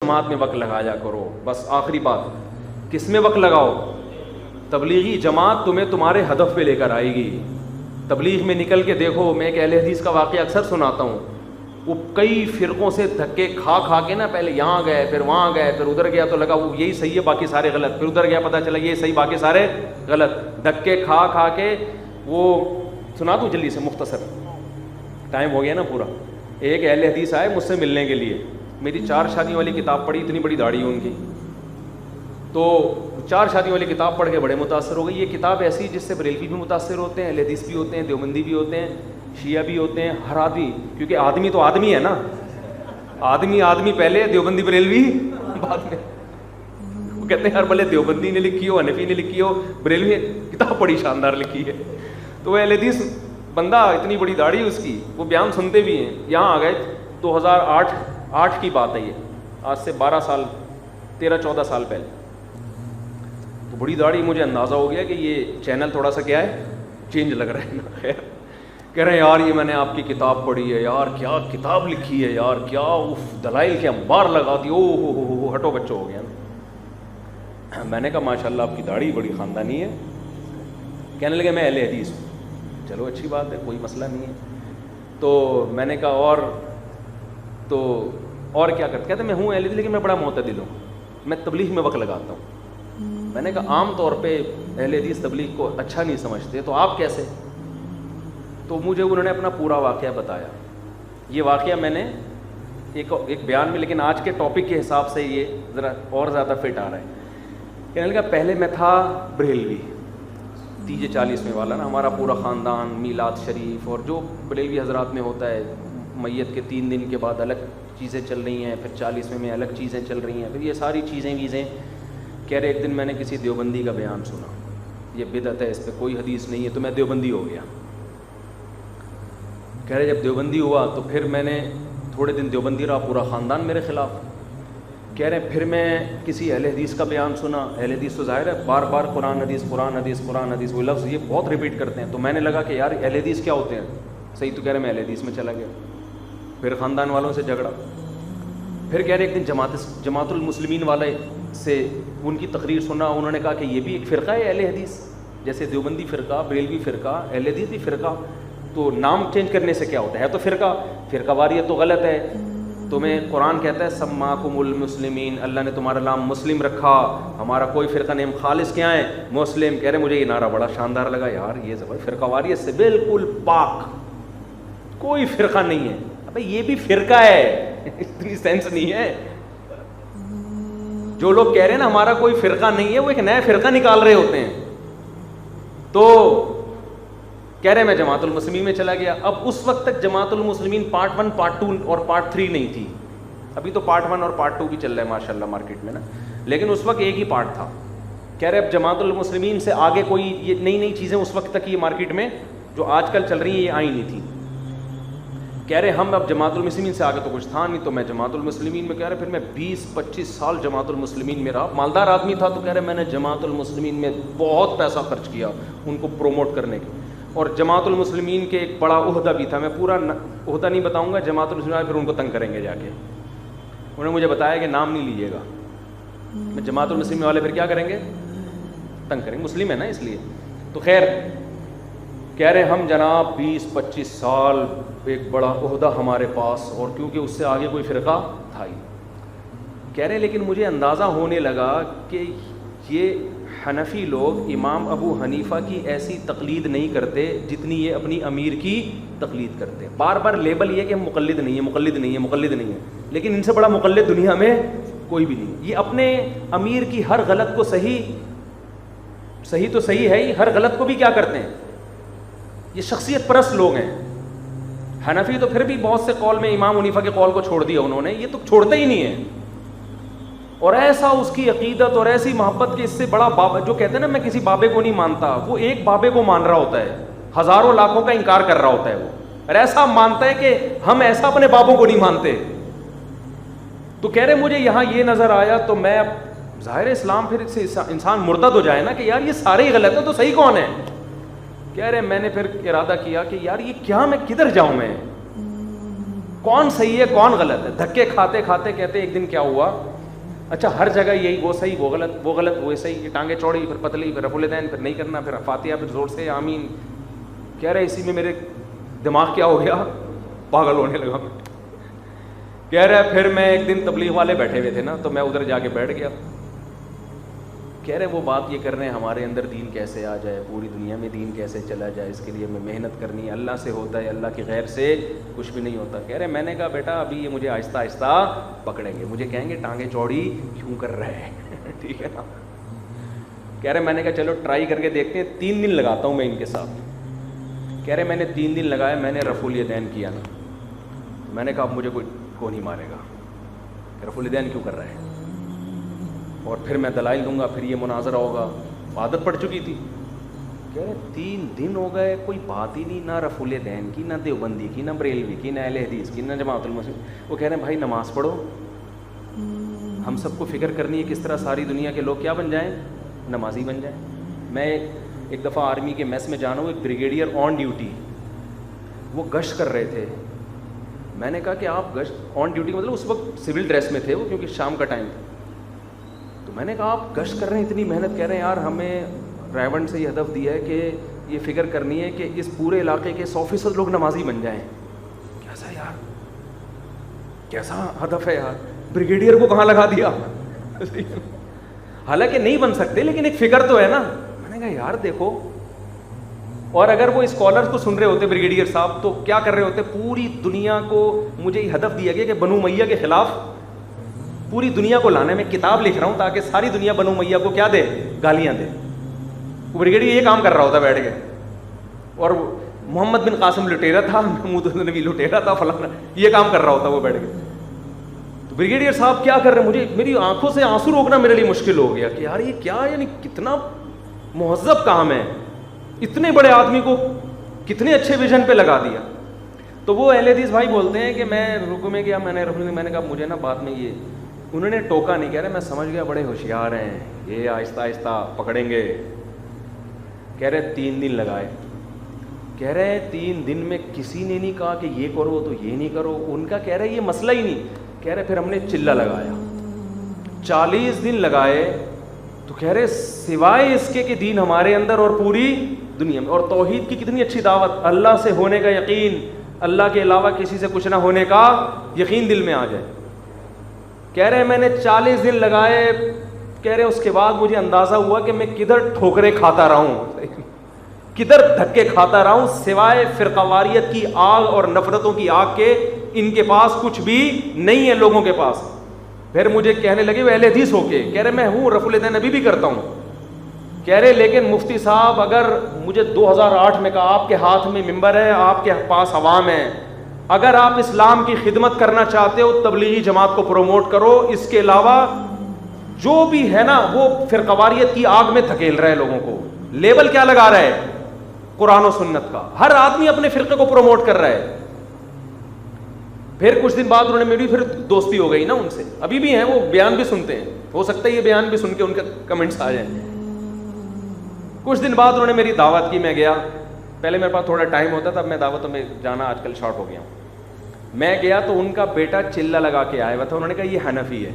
جماعت میں وقت لگایا کرو. بس آخری بات, کس میں وقت لگاؤ؟ تبلیغی جماعت تمہیں تمہارے ہدف پہ لے کر آئے گی. تبلیغ میں نکل کے دیکھو, میں ایک اہل حدیث کا واقعہ اکثر سناتا ہوں. وہ کئی فرقوں سے دھکے کھا کھا کے نا, پہلے یہاں گئے, پھر وہاں گئے, پھر ادھر گیا تو لگا وہ یہی صحیح ہے باقی سارے غلط, پھر ادھر گیا پتہ چلا یہ صحیح باقی سارے غلط. دھکے کھا کھا کے وہ سنا دوں جلدی سے مختصر, ٹائم ہو گیا نا پورا. ایک اہل حدیث آئے مجھ سے ملنے کے لیے, میری 4 شادیوں والی کتاب پڑھی, اتنی بڑی داڑھی ہے ان کی, تو 4 شادیوں والی کتاب پڑھ کے بڑے متاثر ہو گئی. یہ کتاب ایسی جس سے بریلوی بھی متاثر ہوتے ہیں, اہل حدیث بھی ہوتے ہیں, دیوبندی بھی ہوتے ہیں, شیعہ بھی ہوتے ہیں, ہر آدمی, کیونکہ آدمی تو آدمی ہے نا, آدمی پہلے, دیوبندی بریلوی بعد میں. وہ کہتے ہیں ہر بھلے دیوبندی نے لکھی ہو, حنفی نے لکھی ہو, بریلوی کتاب بڑی شاندار لکھی ہے. تو وہ اہل حدیث بندہ, اتنی بڑی داڑھی اس کی, وہ بیان سنتے بھی ہیں. یہاں آ گئے 2008 کی بات ہے, یہ آج سے 12 سال 13-14 سال پہلے. تو بڑی داڑھی, مجھے اندازہ ہو گیا کہ یہ چینل تھوڑا سا کیا ہے, چینج لگ رہا ہے نا. خیر کہہ رہے ہیں یار یہ میں نے آپ کی کتاب پڑھی ہے یار, کیا کتاب لکھی ہے یار, کیا دلائل کے انبار لگا دی, او ہو ہٹو بچو ہو گیا نا. میں نے کہا ماشاءاللہ آپ کی داڑھی بڑی خاندانی ہے. کہنے لگے میں اہل حدیث ہوں. چلو اچھی بات ہے, کوئی مسئلہ نہیں ہے. تو میں نے کہا اور کیا کرتے؟ کہتے میں ہوں اہل حدیث لیکن میں بڑا معتدل ہوں, میں تبلیغ میں وقت لگاتا ہوں. میں نے کہا عام طور پہ اہل حدیث تبلیغ کو اچھا نہیں سمجھتے, تو آپ کیسے؟ تو مجھے انہوں نے اپنا پورا واقعہ بتایا. یہ واقعہ میں نے ایک بیان میں, لیکن آج کے ٹاپک کے حساب سے یہ ذرا اور زیادہ فٹ آ رہا ہے. کہنے لگا پہلے میں تھا بریلوی, 40 والا نا, ہمارا پورا خاندان, میلاد شریف اور جو بریلوی حضرات میں ہوتا ہے, میت کے 3 دن کے بعد الگ چیزیں چل رہی ہیں, پھر 40ویں میں الگ چیزیں چل رہی ہیں, پھر یہ ساری چیزیں. کہہ رہے ایک دن میں نے کسی دیوبندی کا بیان سنا, یہ بدعت ہے, اس پہ کوئی حدیث نہیں ہے, تو میں دیوبندی ہو گیا. کہہ رہے جب دیوبندی ہوا تو پھر میں نے تھوڑے دن دیوبندی رہا, پورا خاندان میرے خلاف. کہہ رہے پھر میں کسی اہل حدیث کا بیان سنا, اہل حدیث تو ظاہر ہے بار بار قرآن حدیث, وہ لفظ یہ بہت ریپیٹ کرتے ہیں. تو میں نے لگا کہ یار اہل حدیث کیا ہوتے ہیں, صحیح تو کہہ رہے میں اہل حدیث میں چلا گیا. پھر خاندان والوں سے جھگڑا. پھر کہہ رہے ایک دن جماعت المسلمین والے سے ان کی تقریر سنا, انہوں نے کہا کہ یہ بھی ایک فرقہ ہے اہل حدیث, جیسے دیوبندی فرقہ, بریلوی فرقہ, اہل حدیث بھی فرقہ, تو نام چینج کرنے سے کیا ہوتا ہے تو فرقہ واریت تو غلط ہے. تمہیں قرآن کہتا ہے سماکم المسلمین, اللہ نے تمہارا نام مسلم رکھا, ہمارا کوئی فرقہ نہیں, ہم خالص کیا ہیں, مسلم. کہہ رہے مجھے یہ نعرہ بڑا شاندار لگا, یار یہ زبر فرقہ واریت سے بالکل پاک, کوئی فرقہ نہیں ہے. ابے یہ بھی فرقہ ہے, اتنی سینس نہیں ہے. جو لوگ کہہ رہے ہیں نا ہمارا کوئی فرقہ نہیں ہے, وہ ایک نیا فرقہ نکال رہے ہوتے ہیں. تو کہہ رہے میں جماعت المسلمین میں چلا گیا. اب اس وقت تک جماعت المسلمین پارٹ 1, پارٹ 2 اور پارٹ 3 نہیں تھی, ابھی تو پارٹ 1 اور پارٹ 2 بھی چل رہا ہے ماشاءاللہ مارکیٹ میں نا, لیکن اس وقت ایک ہی پارٹ تھا. کہہ رہے اب جماعت المسلمین سے آگے کوئی یہ نئی چیزیں اس وقت تک یہ مارکیٹ میں جو آج کل چل رہی ہیں یہ آئی نہیں تھی. کہہ رہے ہم اب جماعت المسلمین سے آگے تو کچھ تھا نہیں, تو میں جماعت المسلمین میں, کہہ رہے پھر میں 20-25 سال جماعت المسلمین میں رہا. مالدار آدمی تھا, تو کہہ رہے میں نے جماعت المسلمین میں بہت پیسہ خرچ کیا ان کو پروموٹ کرنے کے. اور جماعت المسلمین کے ایک بڑا عہدہ بھی تھا, میں پورا عہدہ نہیں بتاؤں گا, جماعت المسلمین پھر ان کو تنگ کریں گے جا کے. انہوں نے مجھے بتایا کہ نام نہیں لیجیے گا, میں جماعت المسلمین والے پھر کیا کریں گے, تنگ کریں گے, مسلم ہے نا اس لیے. تو خیر کہہ رہے ہم جناب 20-25 سال ایک بڑا عہدہ ہمارے پاس, اور کیونکہ اس سے آگے کوئی فرقہ تھا ہی. کہہ رہے لیکن مجھے اندازہ ہونے لگا کہ یہ حنفی لوگ امام ابو حنیفہ کی ایسی تقلید نہیں کرتے جتنی یہ اپنی امیر کی تقلید کرتے. بار بار لیبل یہ کہ ہم مقلد نہیں ہیں, لیکن ان سے بڑا مقلد دنیا میں کوئی بھی نہیں. یہ اپنے امیر کی ہر غلط کو صحیح تو صحیح ہے ہی, ہر غلط کو بھی کیا کرتے ہیں, یہ شخصیت پرست لوگ ہیں. حنفی تو پھر بھی بہت سے قول میں امام حنیفہ کے قول کو چھوڑ دیا انہوں نے, یہ تو چھوڑتے ہی نہیں ہیں. اور ایسا اس کی عقیدت اور ایسی محبت کہ اس سے بڑا بابا, جو کہتے ہیں نا میں کسی بابے کو نہیں مانتا, وہ ایک بابے کو مان رہا ہوتا ہے, ہزاروں لاکھوں کا انکار کر رہا ہوتا ہے وہ, اور ایسا مانتا ہے کہ ہم ایسا اپنے بابوں کو نہیں مانتے. تو کہہ رہے مجھے یہاں یہ نظر آیا, تو میں ظاہر اسلام پھر سے انسان مرتد ہو جائے نا کہ یار یہ سارے ہی غلط ہیں تو صحیح کون ہے. کہہ رہے میں نے پھر ارادہ کیا کہ یار یہ کیا, میں کدھر جاؤں, میں کون صحیح ہے کون غلط ہے. دھکے کھاتے کھاتے کہتے ایک دن کیا ہوا اچھا ہر جگہ یہی وہ صحیح وہ غلط وہ صحیح، یہ ٹانگیں چوڑی پھر پتلی پھر رفع الیدین پھر نہیں کرنا پھر فاتحہ پھر زور سے آمین. کہہ رہے اسی میں میرے دماغ کیا ہو گیا، پاگل ہونے لگا. کہہ رہا ہے پھر میں ایک دن تبلیغ والے بیٹھے ہوئے تھے نا تو میں ادھر جا کے بیٹھ گیا. کہہ رہے وہ بات یہ کر رہے ہیں ہمارے اندر دین کیسے آ جائے، پوری دنیا میں دین کیسے چلا جائے، اس کے لیے ہمیں محنت کرنی ہے، اللہ سے ہوتا ہے، اللہ کی غیر سے کچھ بھی نہیں ہوتا. کہہ رہے میں نے کہا بیٹا ابھی یہ مجھے آہستہ آہستہ پکڑیں گے، مجھے کہیں گے ٹانگیں چوڑی کیوں کر رہے ہیں ٹھیک ہے نا. کہہ رہے میں نے کہا چلو ٹرائی کر کے دیکھتے ہیں، 3 دن لگاتا ہوں میں ان کے ساتھ. کہہ رہے میں نے 3 دن لگائے، میں نے رفع الیدین کیا نا، میں نے کہا اب مجھے کوئی نہیں مارے گا، رفع الیدین کیوں کر رہے ہیں، اور پھر میں دلائل دوں گا، پھر یہ مناظرہ ہوگا. عادت پڑ چکی تھی. کہہ رہے 3 دن ہو گئے کوئی بات ہی نہیں، نہ رفع الیدین کی، نہ دیوبندی کی، نہ بریلوی کی، نہ اہل حدیث کی، نہ جماعت المسلمین. وہ کہہ رہے ہیں بھائی نماز پڑھو، ہم سب کو فکر کرنی ہے کس طرح ساری دنیا کے لوگ کیا بن جائیں، نمازی بن جائیں. میں ایک دفعہ آرمی کے میس میں جانا ہوں، ایک بریگیڈیئر آن ڈیوٹی، وہ گشت کر رہے تھے. میں نے کہا کہ آپ گشت آن ڈیوٹی مطلب اس وقت سول ڈریس میں تھے وہ، کیونکہ شام کا ٹائم تھا. تو میں نے کہا آپ گشت کر رہے ہیں اتنی محنت، کہہ رہے ہیں یار ہمیں ریونڈ سے یہ ہدف دیا ہے کہ یہ فکر کرنی ہے کہ اس پورے علاقے کے 100% لوگ نمازی بن جائیں. کیسا یار، کیسا ہدف ہے یار، بریگیڈیئر کو کہاں لگا دیا حالانکہ نہیں بن سکتے لیکن ایک فکر تو ہے نا. میں نے کہا یار دیکھو، اور اگر وہ اسکالرز کو سن رہے ہوتے بریگیڈیئر صاحب تو کیا کر رہے ہوتے، پوری دنیا کو مجھے یہ ہدف دیا گیا کہ بنو امیہ کے خلاف پوری دنیا کو لانے میں کتاب لکھ رہا ہوں تاکہ ساری دنیا بنو امیہ کو کیا دے، گالیاں دے. وہ بریگیڈیئر یہ کام کر رہا ہوتا بیٹھ کے، اور محمد بن قاسم لٹیرا تھا، محمود النبی لٹیرا تھا، فلانا یہ کام کر رہا ہوتا وہ بیٹھ کے. تو بریگیڈیئر صاحب کیا کر رہے ہیں، مجھے میری آنکھوں سے آنسو روکنا میرے لیے مشکل ہو گیا کہ یار یہ کیا، یعنی کتنا مہذب کام ہے، اتنے بڑے آدمی کو کتنے اچھے ویژن پہ لگا دیا. تو وہ اہل حدیث بھائی بولتے ہیں کہ میں رکوع میں گیا، میں نے کہا مجھے نا بعد میں یہ انہوں نے ٹوکا نہیں. کہہ رہے میں سمجھ گیا بڑے ہوشیار ہیں یہ، آہستہ آہستہ پکڑیں گے. کہہ رہے 3 دن لگائے. کہہ رہے 3 دن میں کسی نے نہیں کہا کہ یہ کرو تو یہ نہیں کرو، ان کا کہہ رہے یہ مسئلہ ہی نہیں. کہہ رہے پھر ہم نے چلہ لگایا، 40 دن لگائے. تو کہہ رہے سوائے اس کے کہ دین ہمارے اندر اور پوری دنیا میں، اور توحید کی کتنی اچھی دعوت، اللہ سے ہونے کا یقین، اللہ کے علاوہ کسی سے کچھ نہ ہونے کا یقین دل میں آ جائے. کہہ رہے میں نے 40 دن لگائے. کہہ رہے اس کے بعد مجھے اندازہ ہوا کہ میں کدھر ٹھوکریں کھاتا رہا ہوں، کدھر دھکے کھاتا رہا ہوں، سوائے فرقواریت کی آگ اور نفرتوں کی آگ کے ان کے پاس کچھ بھی نہیں ہے لوگوں کے پاس. پھر مجھے کہنے لگے وہ اہل حدیث ہو کے، کہہ رہے میں ہوں رفع الیدین ابھی بھی کرتا ہوں. کہہ رہے لیکن مفتی صاحب اگر مجھے 2008 میں کہا آپ کے ہاتھ میں ممبر ہے، آپ کے پاس عوام ہے، اگر آپ اسلام کی خدمت کرنا چاہتے ہو تبلیغی جماعت کو پروموٹ کرو، اس کے علاوہ جو بھی ہے نا وہ فرقواریت کی آگ میں دھکیل رہا ہے لوگوں کو. لیبل کیا لگا رہا ہے، قرآن و سنت کا، ہر آدمی اپنے فرقے کو پروموٹ کر رہا ہے. پھر کچھ دن بعد انہوں نے میری پھر دوستی ہو گئی نا ان سے، ابھی بھی ہیں وہ، بیان بھی سنتے ہیں، ہو سکتا ہے یہ بیان بھی سن کے ان کے کمنٹس آ جائیں. کچھ دن بعد انہوں نے میری دعوت کی، میں گیا. پہلے میرے پاس تھوڑا ٹائم ہوتا تھا، اب میں دعوتوں میں جانا آج کل شارٹ ہو گیا ہوں. میں گیا تو ان کا بیٹا چلہ لگا کے آیا ہوا تھا. انہوں نے کہا یہ حنفی ہے،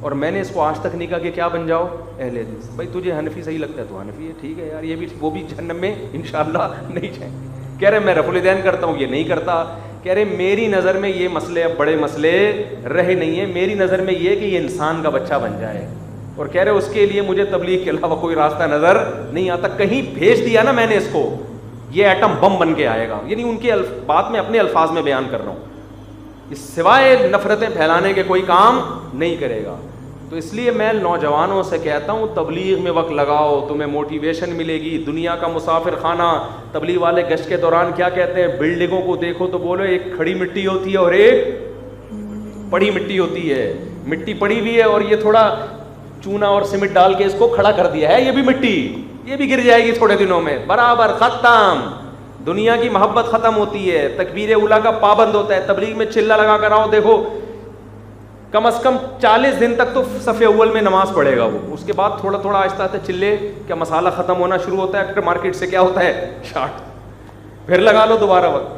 اور میں نے اس کو آج تک نہیں کہا کہ کیا بن جاؤ اہل حدیث. بھائی تجھے حنفی صحیح لگتا ہے تو حنفی ہے، ٹھیک ہے یار، یہ بھی وہ بھی جہنم میں انشاءاللہ نہیں جائیں. کہہ رہے میں رفع الیدین کرتا ہوں، یہ نہیں کرتا. کہہ رہے میری نظر میں یہ مسئلے اب بڑے مسئلے رہے نہیں ہیں، میری نظر میں یہ کہ یہ انسان کا بچہ بن جائے. اور کہہ رہے اس کے لیے مجھے تبلیغ کے علاوہ کوئی راستہ نظر نہیں آتا. کہیں بھیج دیا نا میں نے اس کو، یہ ایٹم بم بن کے آئے گا. یعنی ان کے بات میں اپنے الفاظ میں بیان کر رہا ہوں، اس سوائے نفرتیں پھیلانے کے کوئی کام نہیں کرے گا. تو اس لیے میں نوجوانوں سے کہتا ہوں تبلیغ میں وقت لگاؤ، تمہیں موٹیویشن ملے گی. دنیا کا مسافر خانہ، تبلیغ والے گشت کے دوران کیا کہتے ہیں، بلڈنگوں کو دیکھو تو بولو ایک کھڑی مٹی ہوتی ہے اور ایک پڑی مٹی ہوتی ہے. مٹی پڑی ہوئی ہے اور یہ تھوڑا چونا اور سیمنٹ ڈال کے اس کو کھڑا کر دیا ہے، یہ بھی مٹی، یہ بھی گر جائے گی تھوڑے دنوں میں، برابر ختم. دنیا کی محبت ختم ہوتی ہے، تکبیر اولیٰ کا پابند ہوتا ہے. تبلیغ میں چلہ لگا کر آؤ، دیکھو کم از کم 40 دن تک تو صف اول میں نماز پڑھے گا وہ، اس کے بعد تھوڑا تھوڑا آہستہ آہستہ چلے کا مسالہ ختم ہونا شروع ہوتا ہے. پھر مارکیٹ سے کیا ہوتا ہے، شارٹ، پھر لگا لو دوبارہ وقت.